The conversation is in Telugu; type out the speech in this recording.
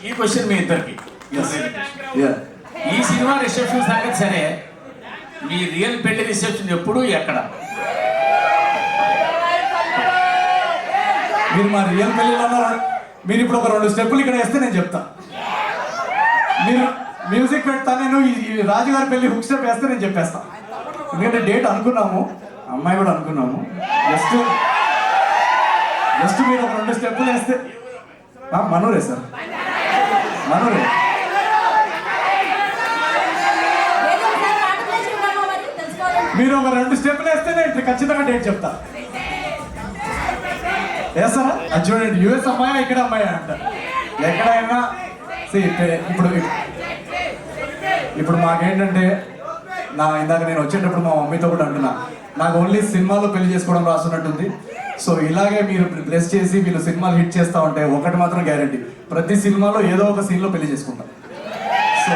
ఈ క్వశ్చన్ మీ ఇద్దరికి. ఈ సినిమా రిసెప్షన్ సంగతి సరే, మీ రియల్ పెళ్లి రిసెప్షన్ ఎప్పుడు ఎక్కడ? మీరు మా రియల్ పెళ్ళిలో ఉన్నారు. మీరు ఇప్పుడు ఒక 2 స్టెప్పులు ఇక్కడ వేస్తే నేను చెప్తా. మీరు మ్యూజిక్ పెడతా, నేను ఈ రాజుగారి పెళ్లి హుక్ స్టెప్ వేస్తే నేను చెప్పేస్తా. ఎందుకంటే డేట్ అనుకున్నాము, అమ్మాయి కూడా అనుకున్నాము. జస్ట్ మీరు ఒక 2 స్టెప్పులు వేస్తే. మనోరే సార్, మనోరే. మీరు ఒక 2 స్టెప్పులు వేస్తే నేను ఖచ్చితంగా డేట్ చెప్తా. వేస్తారా? అది చూడండి, యూఎస్ అమ్మాయా ఇక్కడ అమ్మాయా అంట. ఎక్కడైనా ఇప్పుడు మాకేంటంటే, ఇందాక నేను వచ్చేటప్పుడు మా మమ్మీతో కూడా అంటున్నా, నాకు ఓన్లీ సినిమాలో పెళ్లి చేసుకోవడం రాస్తున్నట్టుంది. సో ఇలాగే మీరు బ్లెస్ చేసి వీళ్ళు సినిమాలు హిట్ చేస్తూ ఉంటే ఒకటి మాత్రం గ్యారంటీ, ప్రతి సినిమాలో ఏదో ఒక సీన్లో పెళ్లి చేసుకుంటాం. సో